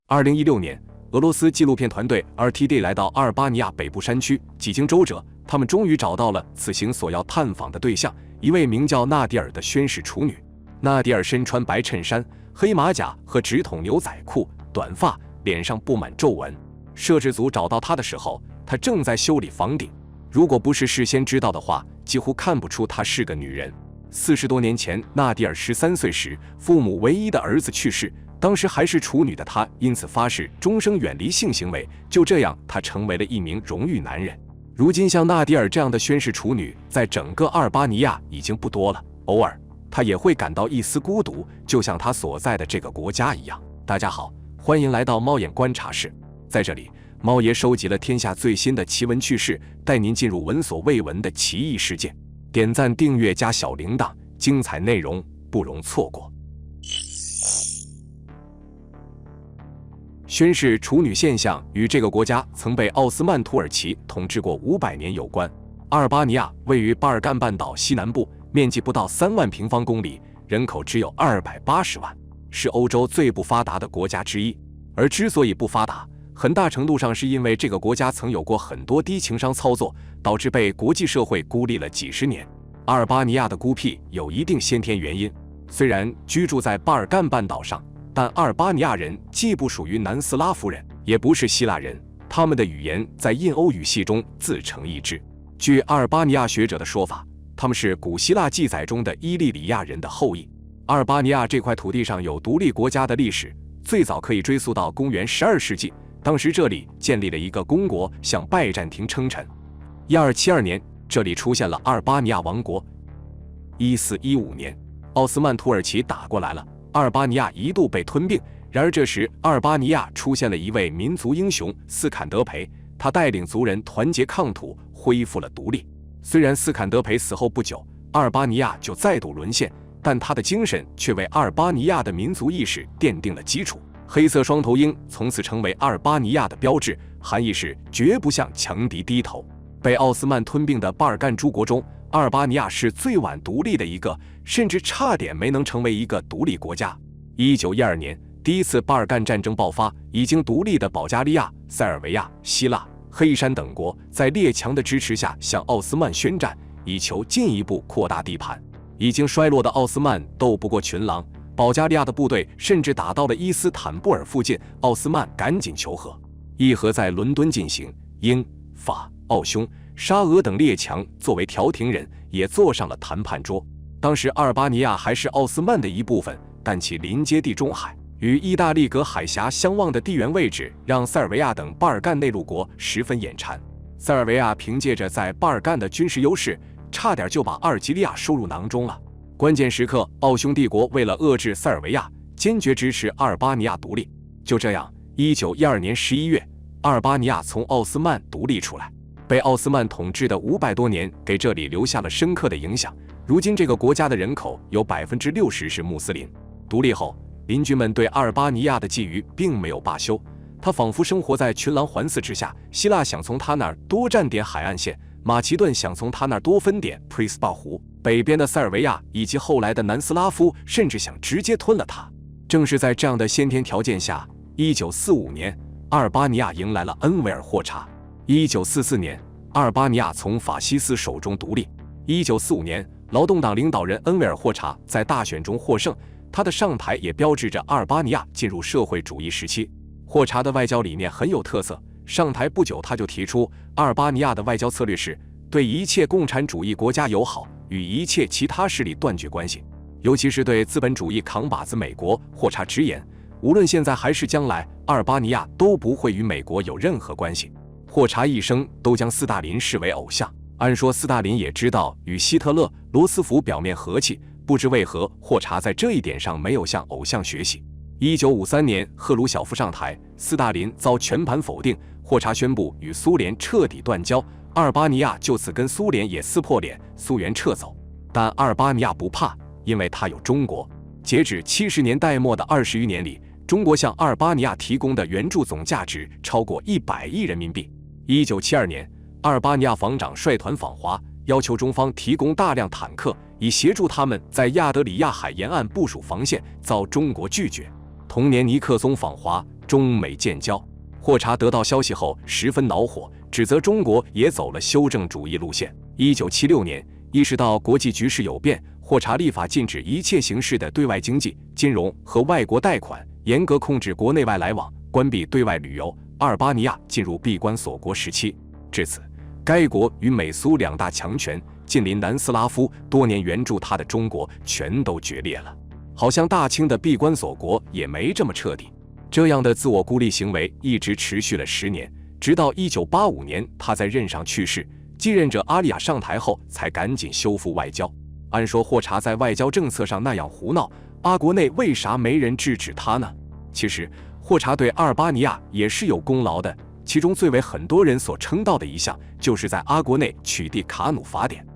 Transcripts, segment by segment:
2016年，俄罗斯纪录片团队 RTD 来到阿尔巴尼亚北部山区，几经周折，他们终于找到了此行所要探访的对象，一位名叫纳迪尔的宣誓处女。纳迪尔身穿白衬衫、黑马甲和直筒牛仔裤，短发，脸上布满皱纹。摄制组找到她的时候，她正在修理房顶。如果不是事先知道的话，几乎看不出她是个女人。40多年前，纳迪尔13岁时，父母唯一的儿子去世。当时还是处女的她，因此发誓终生远离性行为。就这样，她成为了一名荣誉男人。如今，像纳迪尔这样的宣誓处女，在整个阿尔巴尼亚已经不多了。偶尔，她也会感到一丝孤独，就像她所在的这个国家一样。大家好，欢迎来到猫眼观察室。在这里，猫爷收集了天下最新的奇闻趣事，带您进入闻所未闻的奇异世界。点赞、订阅加小铃铛，精彩内容不容错过。宣誓处女现象与这个国家曾被奥斯曼土耳其统治过500年有关。阿尔巴尼亚位于巴尔干半岛西南部，面积不到3万平方公里，人口只有280万，是欧洲最不发达的国家之一。而之所以不发达，很大程度上是因为这个国家曾有过很多低情商操作，导致被国际社会孤立了几十年。阿尔巴尼亚的孤僻有一定先天原因，虽然居住在巴尔干半岛上，但阿尔巴尼亚人既不属于南斯拉夫人，也不是希腊人，他们的语言在印欧语系中自成一支。据阿尔巴尼亚学者的说法，他们是古希腊记载中的伊利里亚人的后裔。阿尔巴尼亚这块土地上有独立国家的历史，最早可以追溯到公元12世纪，当时这里建立了一个公国，向拜占庭称臣。1272年，这里出现了阿尔巴尼亚王国。1415年，奥斯曼土耳其打过来了，阿尔巴尼亚一度被吞并。然而这时，阿尔巴尼亚出现了一位民族英雄斯坎德培，他带领族人团结抗土，恢复了独立。虽然斯坎德培死后不久，阿尔巴尼亚就再度沦陷，但他的精神却为阿尔巴尼亚的民族意识奠定了基础。黑色双头鹰从此成为阿尔巴尼亚的标志，含义是绝不向强敌低头。被奥斯曼吞并的巴尔干诸国中，阿尔巴尼亚是最晚独立的一个，甚至差点没能成为一个独立国家。1912年，第一次巴尔干战争爆发，已经独立的保加利亚、塞尔维亚、希腊、黑山等国在列强的支持下向奥斯曼宣战，以求进一步扩大地盘。已经衰落的奥斯曼斗不过群狼，保加利亚的部队甚至打到了伊斯坦布尔附近，奥斯曼赶紧求和。议和在伦敦进行，英、法、奥匈、沙俄等列强作为调停人，也坐上了谈判桌。当时阿尔巴尼亚还是奥斯曼的一部分，但其临接地中海，与意大利隔海峡相望的地缘位置，让塞尔维亚等巴尔干内陆国十分眼馋。塞尔维亚凭借着在巴尔干的军事优势，差点就把阿尔及利亚收入囊中了。关键时刻，奥匈帝国为了遏制塞尔维亚，坚决支持阿尔巴尼亚独立。就这样，1912年11月，阿尔巴尼亚从奥斯曼独立出来。被奥斯曼统治的500多年，给这里留下了深刻的影响。如今这个国家的人口有60%是穆斯林。独立后，邻居们对阿尔巴尼亚的觊觎并没有罢休，他仿佛生活在群狼环伺之下。希腊想从他那儿多占点海岸线，马其顿想从他那儿多分点普里斯堡湖，北边的塞尔维亚以及后来的南斯拉夫甚至想直接吞了它。正是在这样的先天条件下，1945年，阿尔巴尼亚迎来了恩维尔霍查。1944年，阿尔巴尼亚从法西斯手中独立。1945年，劳动党领导人恩维尔霍查在大选中获胜，他的上台也标志着阿尔巴尼亚进入社会主义时期。霍查的外交理念很有特色，上台不久他就提出，阿尔巴尼亚的外交策略是对一切共产主义国家友好，与一切其他势力断绝关系，尤其是对资本主义扛把子美国。霍查直言，无论现在还是将来，阿尔巴尼亚都不会与美国有任何关系。霍查一生都将斯大林视为偶像，按说斯大林也知道与希特勒、罗斯福表面和气，不知为何霍查在这一点上没有向偶像学习。1953年，赫鲁晓夫上台，斯大林遭全盘否定，霍查宣布与苏联彻底断交，阿尔巴尼亚就此跟苏联也撕破脸，苏援撤走。但阿尔巴尼亚不怕，因为它有中国。截止70年代末的20余年里，中国向阿尔巴尼亚提供的援助总价值超过100亿人民币。1972年，阿尔巴尼亚防长率团访华，要求中方提供大量坦克，以协助他们在亚得里亚海沿岸部署防线，遭中国拒绝。同年，尼克松访华，中美建交。霍查得到消息后十分恼火，指责中国也走了修正主义路线。1976年，意识到国际局势有变，霍查立法禁止一切形式的对外经济、金融和外国贷款，严格控制国内外来往，关闭对外旅游。阿尔巴尼亚进入闭关锁国时期。至此，该国与美苏两大强权、近邻南斯拉夫、多年援助他的中国全都决裂了。好像大清的闭关锁国也没这么彻底。这样的自我孤立行为一直持续了10年，直到1985年他在任上去世，继任者阿里亚上台后才赶紧修复外交。按说霍查在外交政策上那样胡闹，阿国内为啥没人制止他呢？其实霍查对阿尔巴尼亚也是有功劳的，其中最为很多人所称道的一项，就是在阿国内取缔卡努法典。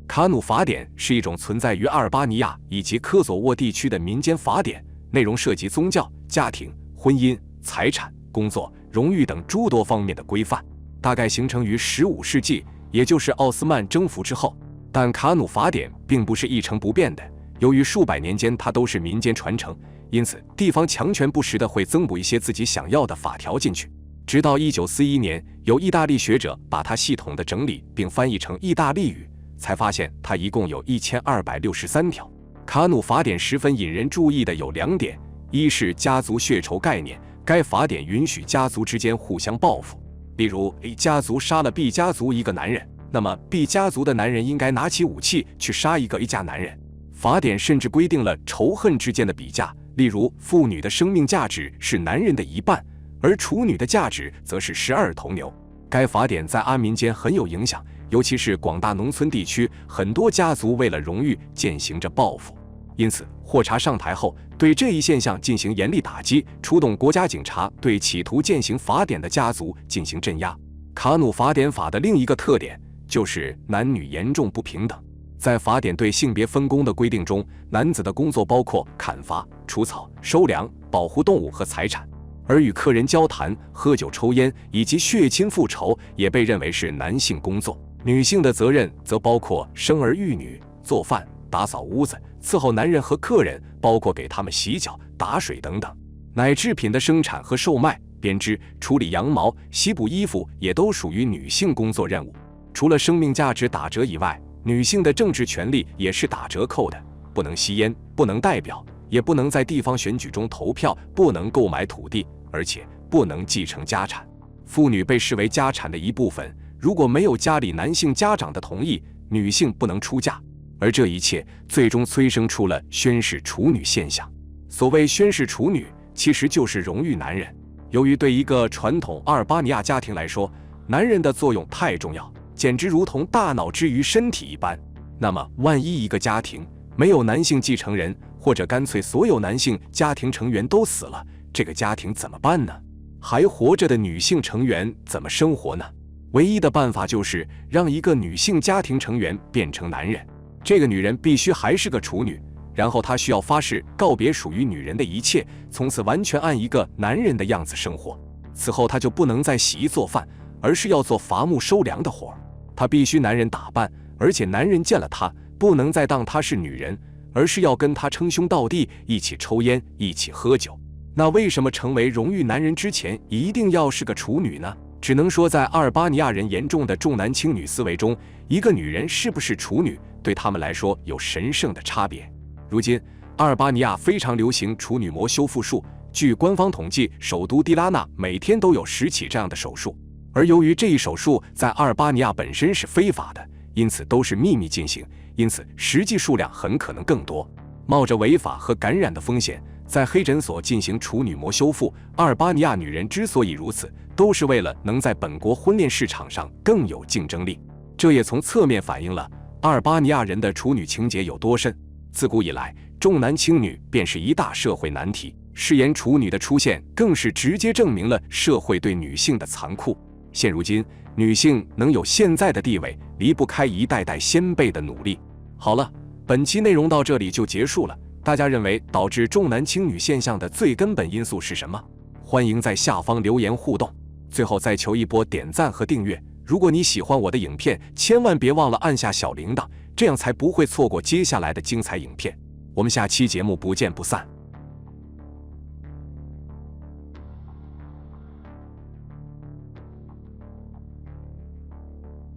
卡努法典是一种存在于阿尔巴尼亚以及科索沃地区的民间法典，内容涉及宗教、家庭、婚姻、财产、工作、荣誉等诸多方面的规范，大概形成于15世纪，也就是奥斯曼征服之后。但卡努法典并不是一成不变的，由于数百年间它都是民间传承，因此地方强权不时地会增补一些自己想要的法条进去。直到1941年，有意大利学者把它系统地整理并翻译成意大利语，才发现它一共有1263条。卡努法典十分引人注意的有2点：一是家族血仇概念，该法典允许家族之间互相报复。例如 A 家族杀了 B 家族一个男人，那么 B 家族的男人应该拿起武器去杀一个 A 家男人。法典甚至规定了仇恨之间的比价，例如妇女的生命价值是男人的1半，而处女的价值则是12头牛。该法典在阿民间很有影响，尤其是广大农村地区，很多家族为了荣誉践行着报复。因此霍查上台后对这一现象进行严厉打击，出动国家警察对企图践行法典的家族进行镇压。卡努法典法的另一个特点就是男女严重不平等。在法典对性别分工的规定中，男子的工作包括砍伐、除草、收粮、保护动物和财产，而与客人交谈、喝酒、抽烟以及血亲复仇也被认为是男性工作。女性的责任则包括生儿育女、做饭、打扫屋子、伺候男人和客人，包括给他们洗脚、打水等等。奶制品的生产和售卖、编织、处理羊毛、洗补衣服也都属于女性工作任务。除了生命价值打折以外，女性的政治权利也是打折扣的，不能吸烟，不能代表，也不能在地方选举中投票，不能购买土地，而且不能继承家产。妇女被视为家产的一部分，如果没有家里男性家长的同意，女性不能出嫁。而这一切最终催生出了宣誓处女现象。所谓宣誓处女，其实就是荣誉男人。由于对一个传统阿尔巴尼亚家庭来说，男人的作用太重要，简直如同大脑之于身体一般。那么万一一个家庭没有男性继承人，或者干脆所有男性家庭成员都死了，这个家庭怎么办呢？还活着的女性成员怎么生活呢？唯一的办法就是让一个女性家庭成员变成男人，这个女人必须还是个处女，然后她需要发誓告别属于女人的一切，从此完全按一个男人的样子生活。此后她就不能再洗衣做饭，而是要做伐木收粮的活。她必须男人打扮，而且男人见了她不能再当她是女人，而是要跟她称兄道弟，一起抽烟，一起喝酒。那为什么成为荣誉男人之前一定要是个处女呢？只能说在阿尔巴尼亚人严重的重男轻女思维中，一个女人是不是处女对他们来说有神圣的差别。如今阿尔巴尼亚非常流行处女膜修复术，据官方统计，首都蒂拉纳每天都有10起这样的手术。而由于这一手术在阿尔巴尼亚本身是非法的，因此都是秘密进行，因此实际数量很可能更多。冒着违法和感染的风险，在黑诊所进行处女膜修复，阿尔巴尼亚女人之所以如此，都是为了能在本国婚恋市场上更有竞争力。这也从侧面反映了阿尔巴尼亚人的处女情结有多深。自古以来，重男轻女便是一大社会难题，誓言处女的出现更是直接证明了社会对女性的残酷。现如今，女性能有现在的地位，离不开一代代先辈的努力。好了，本期内容到这里就结束了。大家认为导致重男轻女现象的最根本因素是什么？欢迎在下方留言互动。最后再求一波点赞和订阅。如果你喜欢我的影片，千万别忘了按下小铃铛，这样才不会错过接下来的精彩影片。我们下期节目不见不散。